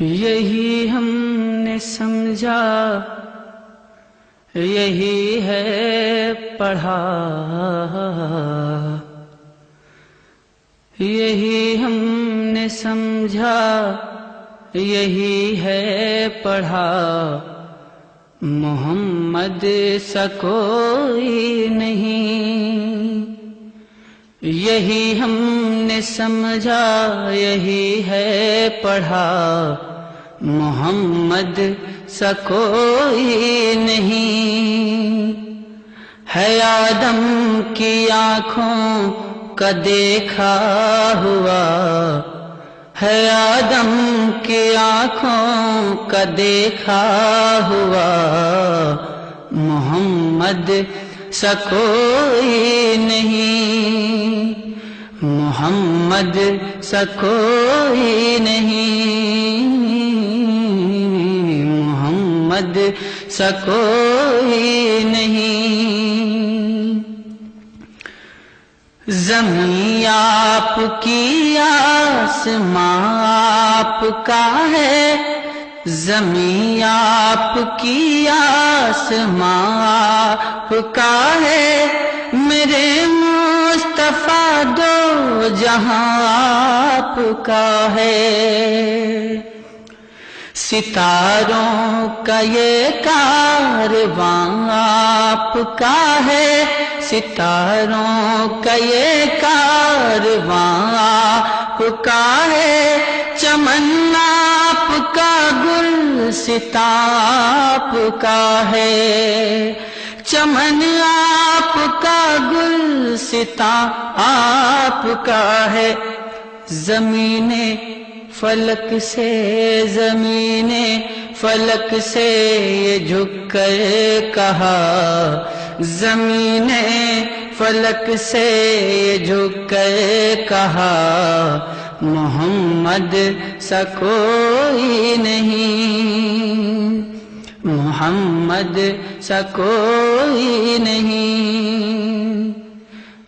یہی ہم نے سمجھا، یہی ہے پڑھا، یہی ہم نے سمجھا، یہی ہے پڑھا، محمد سا کوئی نہیں۔ یہی ہم نے سمجھا، یہی ہے پڑھا، محمد سا کوئی نہیں۔ ہے آدم کی آنکھوں کا دیکھا ہوا، ہے آدم کی آنکھوں کا دیکھا ہوا، محمد سا کوئی نہیں، محمد سا کوئی نہیں، محمد سا کوئی نہیں۔ زمین آپ کی، آسمان آپ کا ہے، زمین آپ کی، آسمان آپ کا ہے، میرے مصطفیٰ دو جہاں آپ کا ہے۔ ستاروں کا یہ کارواں آپ کا ہے، ستاروں کا یہ کارواں آپ کا ہے، چمن آپ کا، گلستاں آپ کا ہے، چمن آپ کا، گلستاں آپ کا ہے۔ زمین فلک سے، زمین فلک سے یہ جھک کر کہا، زمین فلک سے یہ جھک کر کہا، محمد سا کوئی نہیں، محمد سا کوئی نہیں۔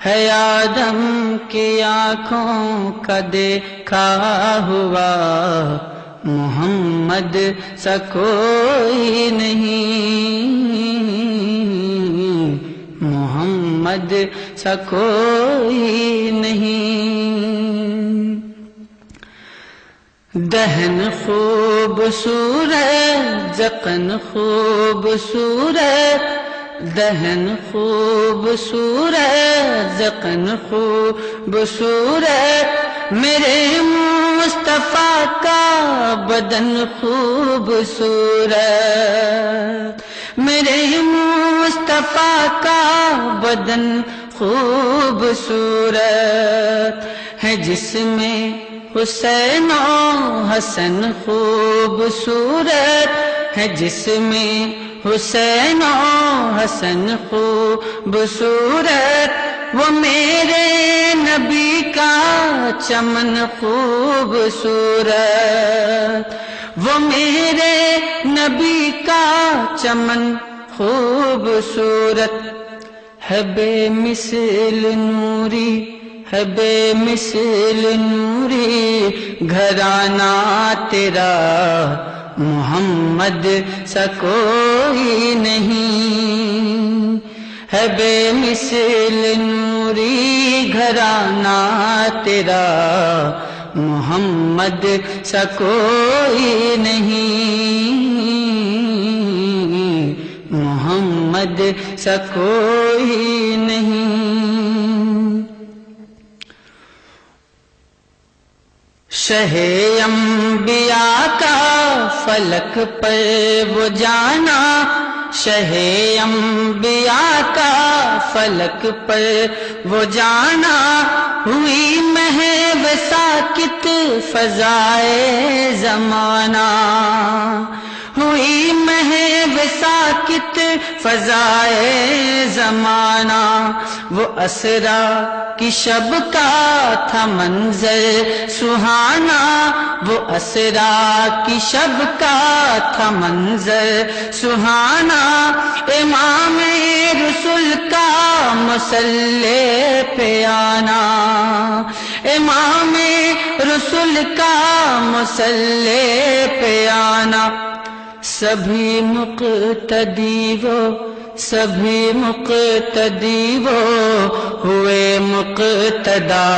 ہے آدم کی آنکھوں کا دیکھا ہوا، محمد سا کوئی نہیں، محمد سا کوئی نہیں۔ دہن خوبصورت، ذقن خوبصورت، دہن خوبصورت، ذقن خوبصورت، میرے مصطفیٰ کا بدن خوبصورت، میرے مصطفیٰ کا بدن خوبصورت ہے، جس میں حسین و حسن خوبصورت ہے، جس میں حسین و حسن خوبصورت، وہ میرے نبی کا چمن خوبصورت، وہ میرے نبی کا چمن خوبصورت ہے، بے مثل نوری ہے، بے مثل نوری گھرانہ تیرا، محمد سا کوئی نہیں۔ ہے بے مثل نوری گھرانہ تیرا، محمد سا کوئی نہیں، محمد سا کوئی نہیں۔ شہ انبیاء کا فلک پر وہ جانا، شہ انبیاء کا فلک پر وہ جانا، ہوئی محو ساکت فضائے زمانہ، ہوئی محو ساکت فضائے زمانہ، وہ اسرا کی شب کا تھا منظر سہانا، وہ اسرا کی شب کا تھا منظر سہانا، امام رسول کا مصلی پہ آنا، امام رسول کا مصلی پہ آنا، سبھی مقتدی وہ ہوئے مقتدا،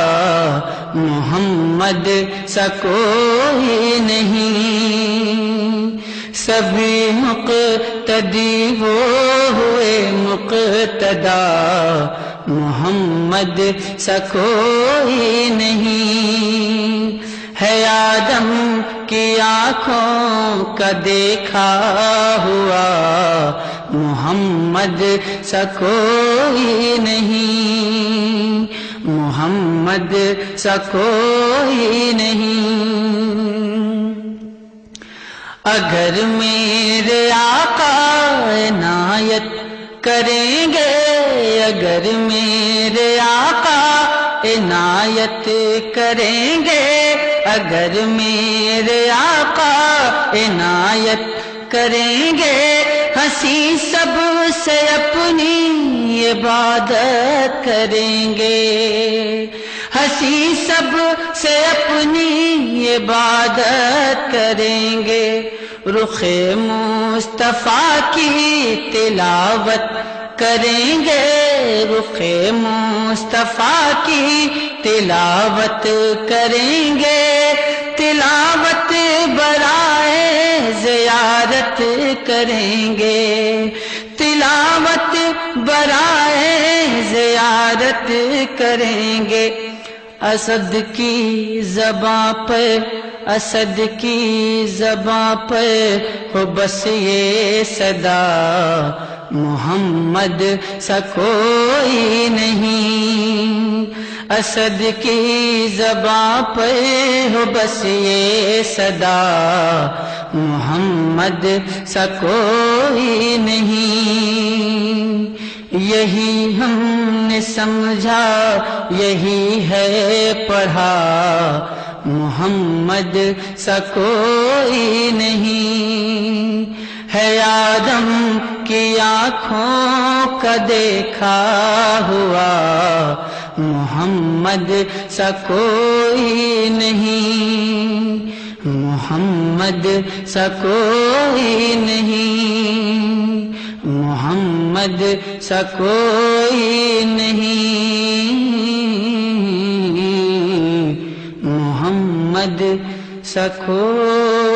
محمد سا کوئی نہیں، سبھی مقتدی وہ ہوئے مقتدا، محمد سا کوئی نہیں، ہے آدم کی آنکھوں کا دیکھا ہوا، محمد سا کوئی نہیں، محمد سا کوئی نہیں۔ اگر میرے آقا عنایت کریں گے، اگر میرے آقا عنایت کریں گے، اگر میرے آقا عنایت کریں گے، ہنسی سب سے اپنی عبادت کریں گے، ہنسی سب سے اپنی عبادت کریں گے، رخ مصطفیٰ کی تلاوت کریں گے، رخ مصطفیٰ کی تلاوت کریں گے، تلاوت برائے زیارت کریں گے، تلاوت برائے زیارت کریں گے، اسد کی زباں پر، اسد کی زباں پر ہو بس یہ صدا، محمد سا کوئی نہیں، اسد کی زباں پر ہو بس یہ صدا، محمد سا کوئی نہیں، یہی ہم نے سمجھا، یہی ہے پڑھا، محمد سا کوئی نہیں، ہے آدم کی آنکھوں کا دیکھا ہوا، محمد سا کوئی نہیں، محمد سا کوئی نہیں، محمد سا کوئی نہیں، محمد سا کوئی